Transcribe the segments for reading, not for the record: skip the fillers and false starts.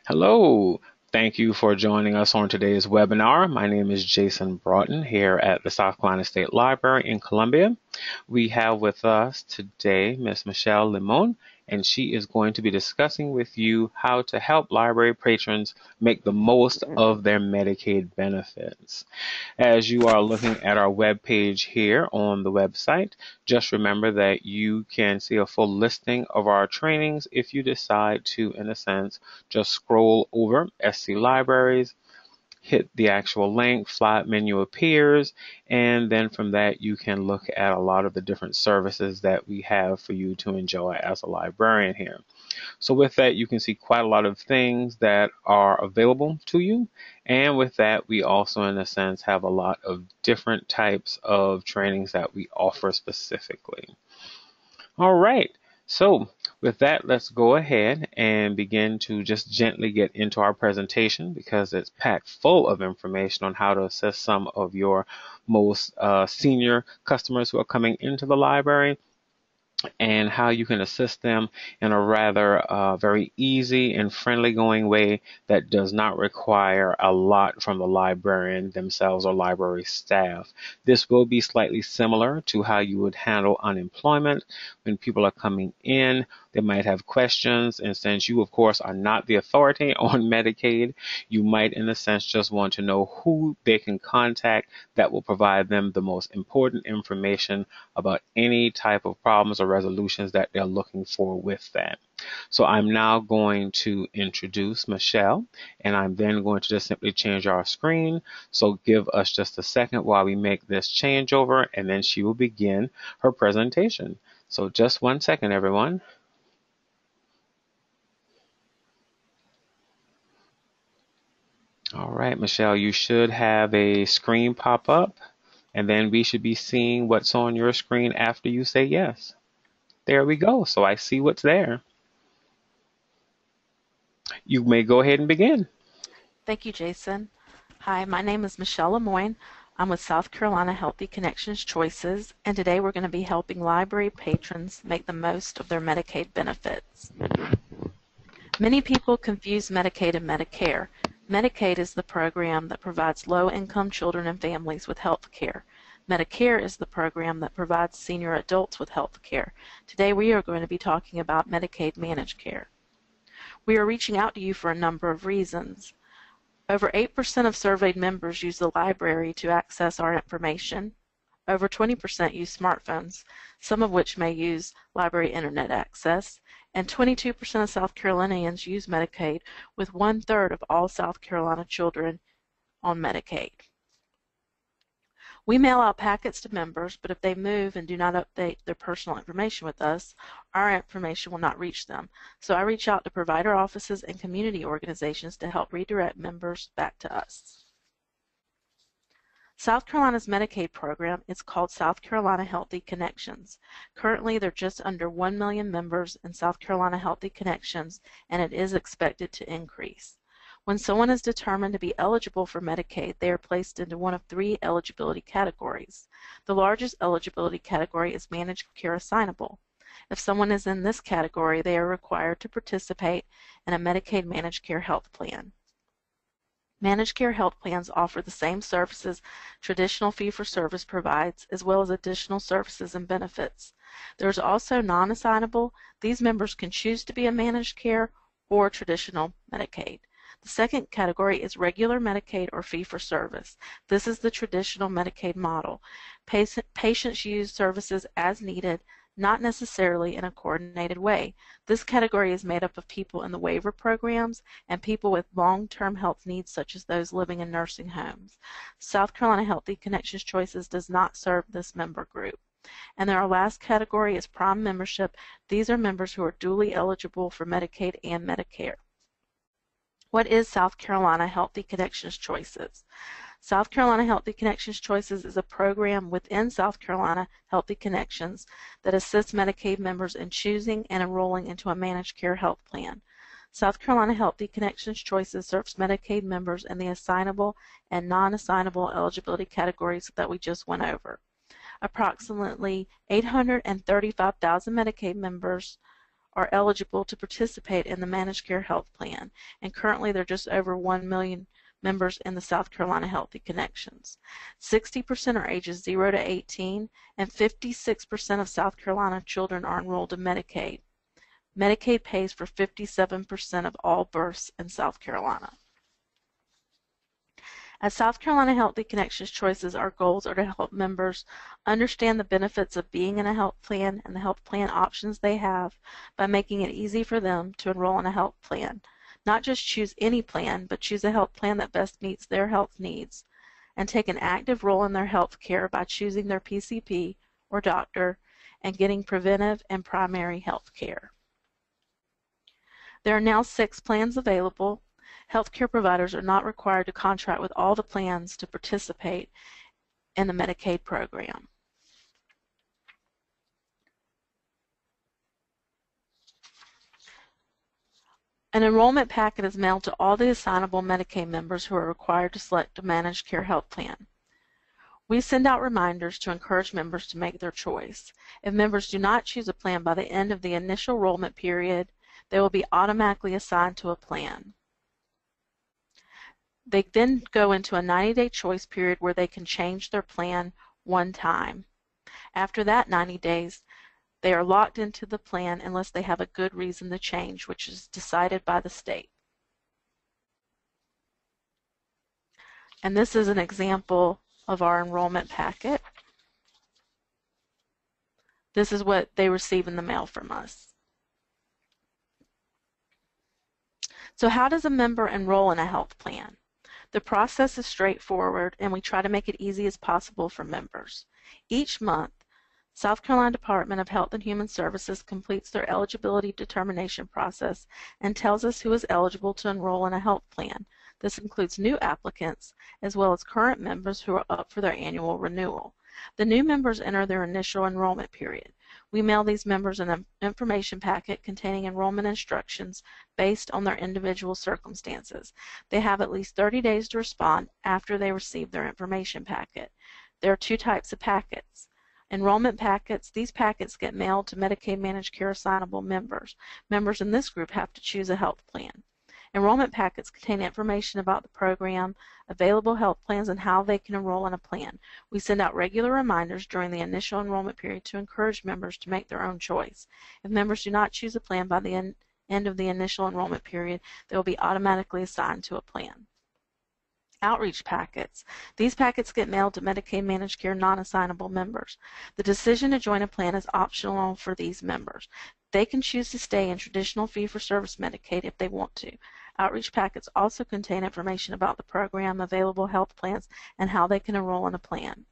Hello. Thank you for joining us on today's webinar. My name is Jason Broughton here at the South Carolina State Library in Columbia. We have with us today Ms. Michelle Limon, and she is going to be discussing with you how to help library patrons make the most of their Medicaid benefits. As you are looking at our webpage here on the website, just remember that you can see a full listing of our trainings if you decide to, in a sense, just scroll over SC Libraries, hit the actual link, flat menu appears, and then from that you can look at a lot of the different services that we have for you to enjoy as a librarian here. So with that, you can see quite a lot of things that are available to you. And with that, we also, in a sense, have a lot of different types of trainings that we offer specifically. All right. So with that, let's go ahead and begin to just gently get into our presentation because it's packed full of information on how to assess some of your most senior customers who are coming into the library and how you can assist them in a rather very easy and friendly going way that does not require a lot from the librarian themselves or library staff. This will be slightly similar to how you would handle unemployment when people are coming in. They might have questions, and since you, of course, are not the authority on Medicaid, you might, in a sense, just want to know who they can contact that will provide them the most important information about any type of problems or resolutions that they're looking for with that. So I'm now going to introduce Michelle, and I'm then going to just simply change our screen. So give us just a second while we make this changeover, and then she will begin her presentation. So just 1 second, everyone. All right, Michelle, you should have a screen pop up, and then we should be seeing what's on your screen after you say yes. There we go. So I see what's there. You may go ahead and begin. Thank you, Jason. Hi, my name is Michelle Lemoyne. I'm with South Carolina Healthy Connections Choices, and today we're going to be helping library patrons make the most of their Medicaid benefits. Many people confuse Medicaid and Medicare. Medicaid is the program that provides low-income children and families with health care. Medicare is the program that provides senior adults with health care. Today we are going to be talking about Medicaid managed care. We are reaching out to you for a number of reasons. Over 8% of surveyed members use the library to access our information. Over 20% use smartphones, some of which may use library internet access, and 22% of South Carolinians use Medicaid, with 1/3 of all South Carolina children on Medicaid. We mail out packets to members, but if they move and do not update their personal information with us, our information will not reach them. So I reach out to provider offices and community organizations to help redirect members back to us. South Carolina's Medicaid program is called South Carolina Healthy Connections. Currently, there are just under 1 million members in South Carolina Healthy Connections, and it is expected to increase. When someone is determined to be eligible for Medicaid, they are placed into one of 3 eligibility categories. The largest eligibility category is managed care assignable. If someone is in this category, they are required to participate in a Medicaid managed care health plan. Managed care health plans offer the same services traditional fee-for-service provides, as well as additional services and benefits. There's also non-assignable. These members can choose to be a managed care or traditional Medicaid. The second category is regular Medicaid or fee-for-service. This is the traditional Medicaid model. Patients use services as needed, not necessarily in a coordinated way. This category is made up of people in the waiver programs and people with long-term health needs such as those living in nursing homes. South Carolina Healthy Connections Choices does not serve this member group. And then our last category is Prime membership. These are members who are duly eligible for Medicaid and Medicare. What is South Carolina Healthy Connections Choices? South Carolina Healthy Connections Choices is a program within South Carolina Healthy Connections that assists Medicaid members in choosing and enrolling into a managed care health plan. South Carolina Healthy Connections Choices serves Medicaid members in the assignable and non-assignable eligibility categories that we just went over. Approximately 835,000 Medicaid members are eligible to participate in the managed care health plan, and currently there are just over 1 million members in the South Carolina Healthy Connections. 60% are ages 0 to 18, and 56% of South Carolina children are enrolled in Medicaid. Medicaid pays for 57% of all births in South Carolina. At South Carolina Healthy Connections Choices, our goals are to help members understand the benefits of being in a health plan and the health plan options they have by making it easy for them to enroll in a health plan. Not just choose any plan, but choose a health plan that best meets their health needs, and take an active role in their health care by choosing their PCP or doctor and getting preventive and primary health care. There are now 6 plans available. Healthcare providers are not required to contract with all the plans to participate in the Medicaid program. An enrollment packet is mailed to all the assignable Medicaid members who are required to select a managed care health plan. We send out reminders to encourage members to make their choice. If members do not choose a plan by the end of the initial enrollment period, they will be automatically assigned to a plan. They then go into a 90-day choice period where they can change their plan one time. After that 90 days, they are locked into the plan unless they have a good reason to change, which is decided by the state. And this is an example of our enrollment packet. This is what they receive in the mail from us. So how does a member enroll in a health plan? The process is straightforward, and we try to make it easy as possible for members. Each month, South Carolina Department of Health and Human Services completes their eligibility determination process and tells us who is eligible to enroll in a health plan. This includes new applicants as well as current members who are up for their annual renewal. The new members enter their initial enrollment period. We mail these members an information packet containing enrollment instructions based on their individual circumstances. They have at least 30 days to respond after they receive their information packet. There are 2 types of packets. Enrollment packets. These packets get mailed to Medicaid managed care assignable members. Members in this group have to choose a health plan. Enrollment packets contain information about the program, available health plans, and how they can enroll in a plan. We send out regular reminders during the initial enrollment period to encourage members to make their own choice. If members do not choose a plan by the end of the initial enrollment period, they will be automatically assigned to a plan. Outreach packets. These packets get mailed to Medicaid managed care non-assignable members. The decision to join a plan is optional for these members. They can choose to stay in traditional fee-for-service Medicaid if they want to. Outreach packets also contain information about the program, available health plans, and how they can enroll in a plan.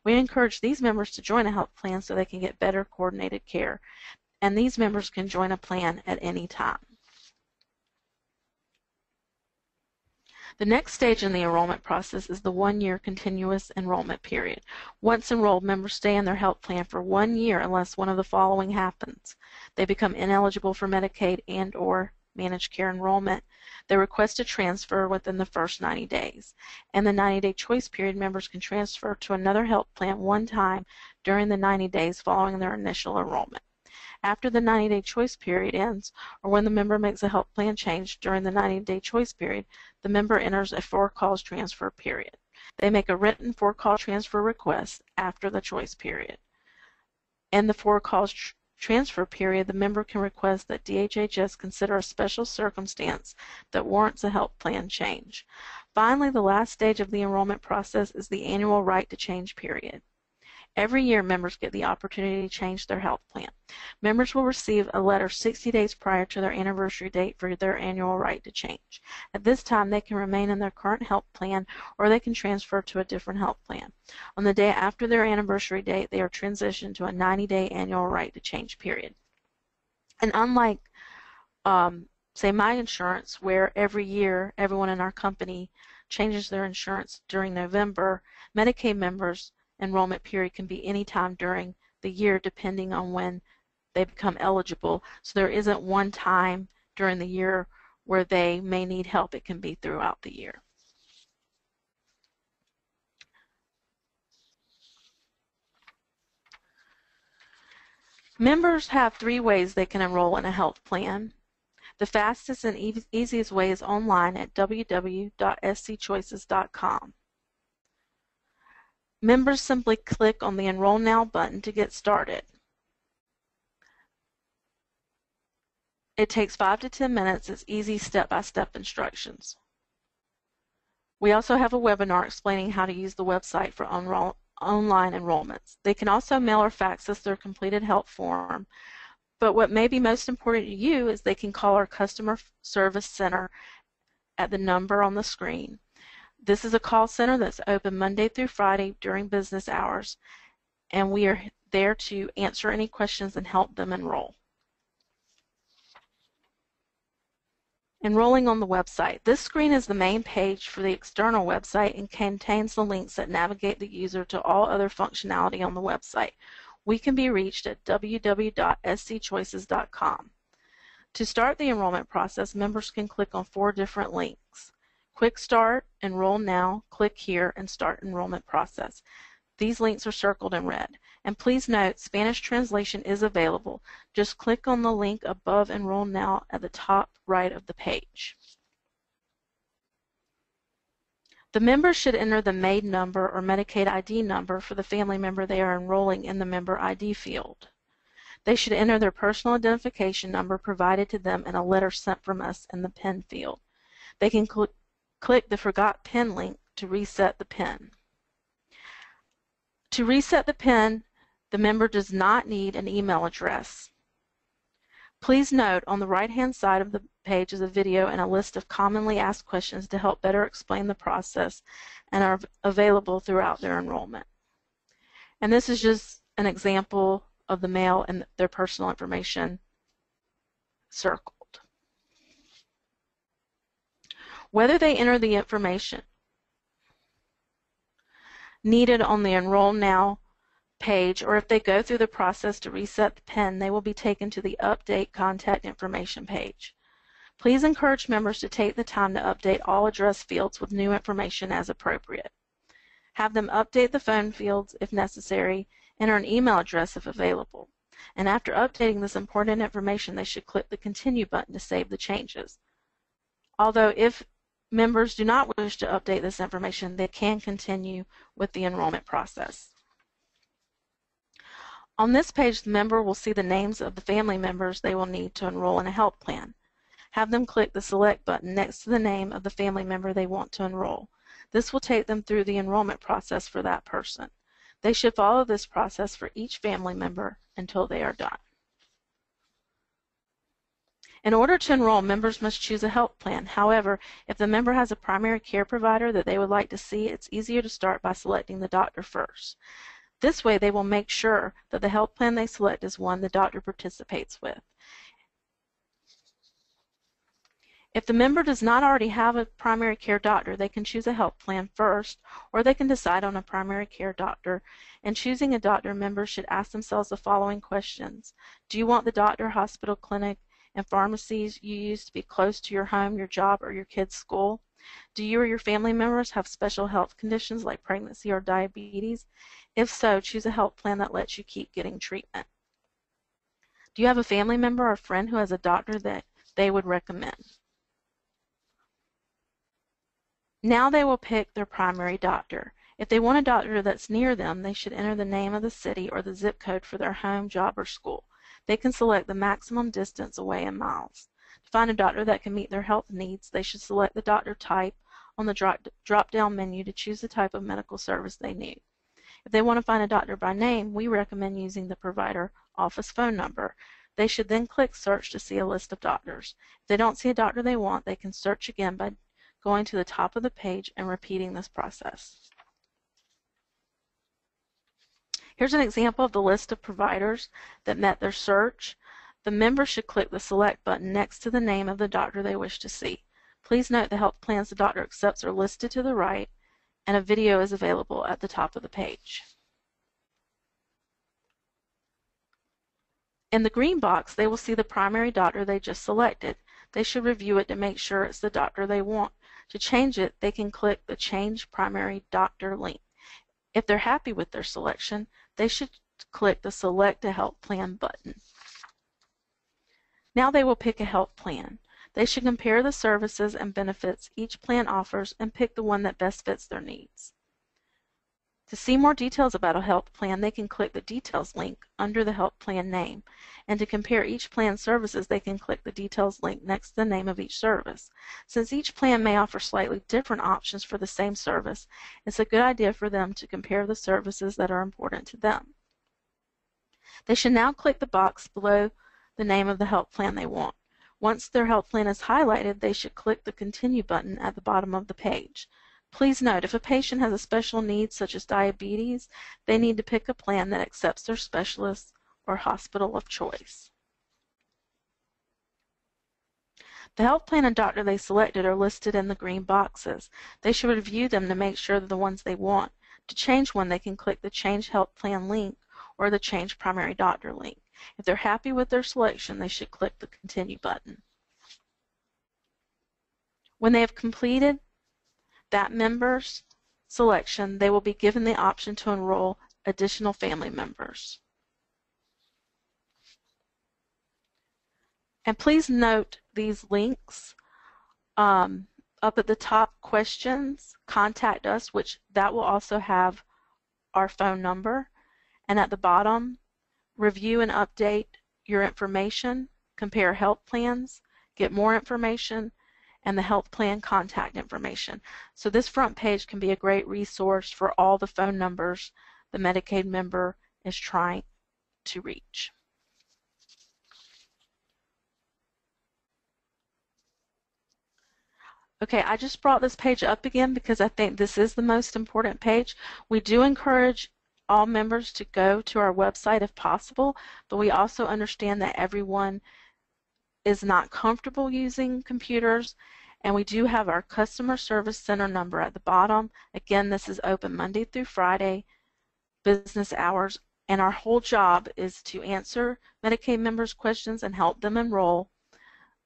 We encourage these members to join a health plan so they can get better coordinated care, and these members can join a plan at any time. The next stage in the enrollment process is the 1-year continuous enrollment period. Once enrolled, members stay in their health plan for 1 year unless one of the following happens. They become ineligible for Medicaid and/or managed care enrollment. They request a transfer within the first 90 days. In the 90-day choice period, members can transfer to another health plan one time during the 90 days following their initial enrollment. After the 90-day choice period ends, or when the member makes a health plan change during the 90-day choice period, the member enters a for-cause transfer period. They make a written for-cause transfer request after the choice period. In the for-cause transfer period, the member can request that DHHS consider a special circumstance that warrants a health plan change. Finally, the last stage of the enrollment process is the annual right to change period. Every year, members get the opportunity to change their health plan. Members will receive a letter 60 days prior to their anniversary date for their annual right to change. At this time, they can remain in their current health plan or they can transfer to a different health plan. On the day after their anniversary date, they are transitioned to a 90-day annual right to change period. And unlike, say, my insurance, where every year everyone in our company changes their insurance during November, Medicaid members' enrollment period can be any time during the year depending on when they become eligible. So there isn't one time during the year where they may need help. It can be throughout the year. Members have 3 ways they can enroll in a health plan. The fastest and easiest way is online at www.scchoices.com. Members simply click on the Enroll Now button to get started. It takes 5 to 10 minutes. It's easy step-by-step instructions. We also have a webinar explaining how to use the website for online enrollments. They can also mail or fax us their completed help form, but what may be most important to you is they can call our customer service center at the number on the screen. This is a call center that's open Monday through Friday during business hours, and we are there to answer any questions and help them enroll. Enrolling on the website. This screen is the main page for the external website and contains the links that navigate the user to all other functionality on the website. We can be reached at www.scchoices.com. To start the enrollment process, members can click on 4 different links. Quick Start, Enroll Now, Click Here, and Start Enrollment Process. These links are circled in red. And please note, Spanish translation is available. Just click on the link above Enroll Now at the top right of the page. The members should enter the MAID number or Medicaid ID number for the family member they are enrolling in the Member ID field. They should enter their personal identification number provided to them in a letter sent from us in the PIN field. They can click the Forgot PIN link to reset the PIN. To reset the PIN, the member does not need an email address. Please note, on the right-hand side of the page is a video and a list of commonly asked questions to help better explain the process and are available throughout their enrollment. And this is just an example of the mail and their personal information circled. Whether they enter the information needed on the Enroll Now page or if they go through the process to reset the PIN, they will be taken to the Update Contact Information page. Please encourage members to take the time to update all address fields with new information as appropriate. Have them update the phone fields if necessary, enter an email address if available. And after updating this important information, they should click the Continue button to save the changes. Although if members do not wish to update this information, they can continue with the enrollment process. On this page, the member will see the names of the family members they will need to enroll in a health plan. Have them click the Select button next to the name of the family member they want to enroll. This will take them through the enrollment process for that person. They should follow this process for each family member until they are done. In order to enroll, members must choose a health plan. However, if the member has a primary care provider that they would like to see, it's easier to start by selecting the doctor first. This way, they will make sure that the health plan they select is one the doctor participates with. If the member does not already have a primary care doctor, they can choose a health plan first, or they can decide on a primary care doctor. In choosing a doctor, members should ask themselves the following questions. Do you want the doctor, hospital, clinic, and pharmacies you use to be close to your home, your job, or your kid's school? Do you or your family members have special health conditions like pregnancy or diabetes? If so, choose a health plan that lets you keep getting treatment. Do you have a family member or friend who has a doctor that they would recommend? Now they will pick their primary doctor. If they want a doctor that's near them, they should enter the name of the city or the zip code for their home, job, or school. They can select the maximum distance away in miles. To find a doctor that can meet their health needs, they should select the doctor type on the drop-down menu to choose the type of medical service they need. If they want to find a doctor by name, we recommend using the provider office phone number. They should then click Search to see a list of doctors. If they don't see a doctor they want, they can search again by going to the top of the page and repeating this process. Here's an example of the list of providers that met their search. The member should click the Select button next to the name of the doctor they wish to see. Please note the health plans the doctor accepts are listed to the right, and a video is available at the top of the page. In the green box, they will see the primary doctor they just selected. They should review it to make sure it's the doctor they want. To change it, they can click the Change Primary Doctor link. If they're happy with their selection, they should click the Select a Health Plan button. Now they will pick a health plan. They should compare the services and benefits each plan offers and pick the one that best fits their needs. To see more details about a health plan, they can click the Details link under the health plan name. And to compare each plan's services, they can click the Details link next to the name of each service. Since each plan may offer slightly different options for the same service, it's a good idea for them to compare the services that are important to them. They should now click the box below the name of the health plan they want. Once their health plan is highlighted, they should click the Continue button at the bottom of the page. Please note, if a patient has a special need such as diabetes, they need to pick a plan that accepts their specialist or hospital of choice. The health plan and doctor they selected are listed in the green boxes. They should review them to make sure they're the ones they want. To change one, they can click the Change Health Plan link or the Change Primary Doctor link. If they're happy with their selection, they should click the Continue button. When they have completed that member's selection, they will be given the option to enroll additional family members. And please note these links up at the top: questions, contact us, which that will also have our phone number, and at the bottom, review and update your information, compare health plans, get more information, and the health plan contact information. So this front page can be a great resource for all the phone numbers the Medicaid member is trying to reach. Okay, I just brought this page up again because I think this is the most important page. We do encourage all members to go to our website if possible, but we also understand that everyone is not comfortable using computers, and we do have our customer service center number at the bottom. Again, this is open Monday through Friday, business hours, and our whole job is to answer Medicaid members' questions and help them enroll.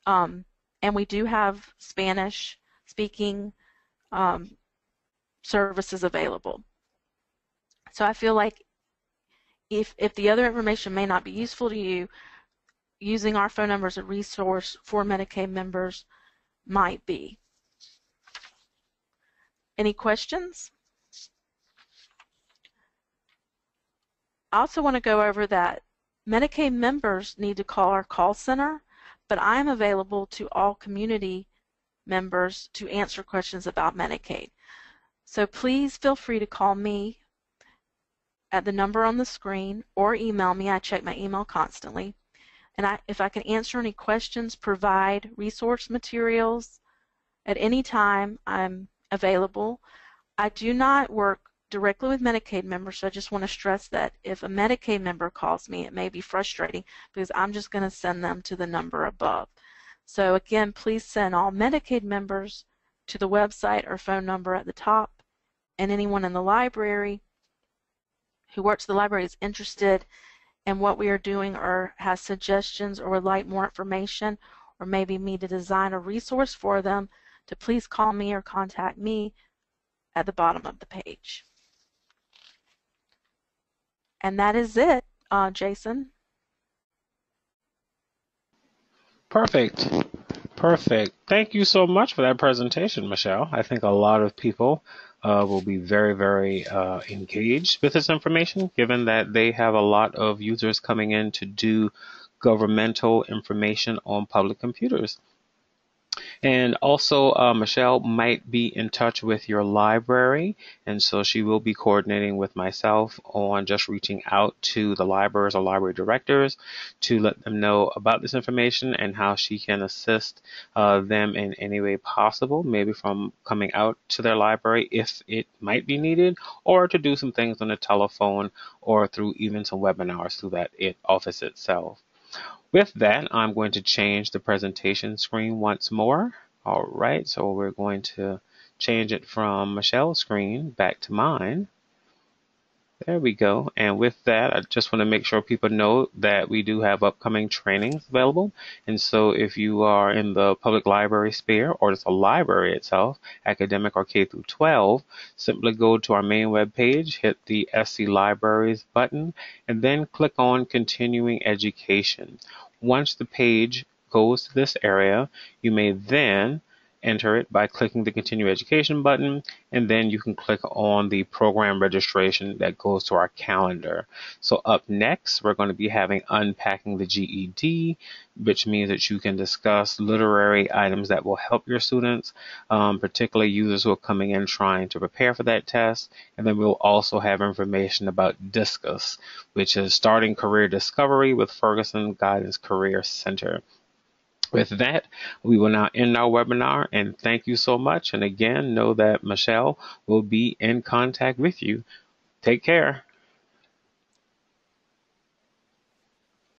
And we do have Spanish speaking services available. So I feel like if the other information may not be useful to you, using our phone number as a resource for Medicaid members might be. Any questions? I also want to go over that Medicaid members need to call our call center, but I am available to all community members to answer questions about Medicaid. So please feel free to call me at the number on the screen or email me. I check my email constantly. And if I can answer any questions, provide resource materials at any time, I'm available. I do not work directly with Medicaid members, so I just want to stress that if a Medicaid member calls me, it may be frustrating because I'm just going to send them to the number above. So again, please send all Medicaid members to the website or phone number at the top, and anyone in the library who works at the library is interested in what we are doing or has suggestions or would like more information, or maybe me to design a resource for them, to please call me or contact me at the bottom of the page. And that is it, Jason. Perfect. Perfect. Thank you so much for that presentation, Michelle. I think a lot of people will be very, very engaged with this information, given that they have a lot of users coming in to do governmental information on public computers. And also, Michelle might be in touch with your library, and so she will be coordinating with myself on just reaching out to the libraries or library directors to let them know about this information and how she can assist them in any way possible, maybe from coming out to their library if it might be needed, or to do some things on the telephone or through even some webinars through that office itself. With that, I'm going to change the presentation screen once more. All right, so we're going to change it from Michelle's screen back to mine. There we go. And with that, I just want to make sure people know that we do have upcoming trainings available. And so if you are in the public library sphere or just a library itself, academic or K through 12, simply go to our main web page, hit the SC Libraries button, and then click on Continuing Education. Once the page goes to this area, you may then enter it by clicking the Continue Education button, and then you can click on the program registration that goes to our calendar. So up next, we're going to be having Unpacking the GED, which means that you can discuss literary items that will help your students, particularly users who are coming in trying to prepare for that test. And then we'll also have information about Discus, which is Starting Career Discovery with Ferguson Guidance Career Center. With that, we will now end our webinar, and thank you so much. And again, know that Michelle will be in contact with you. Take care.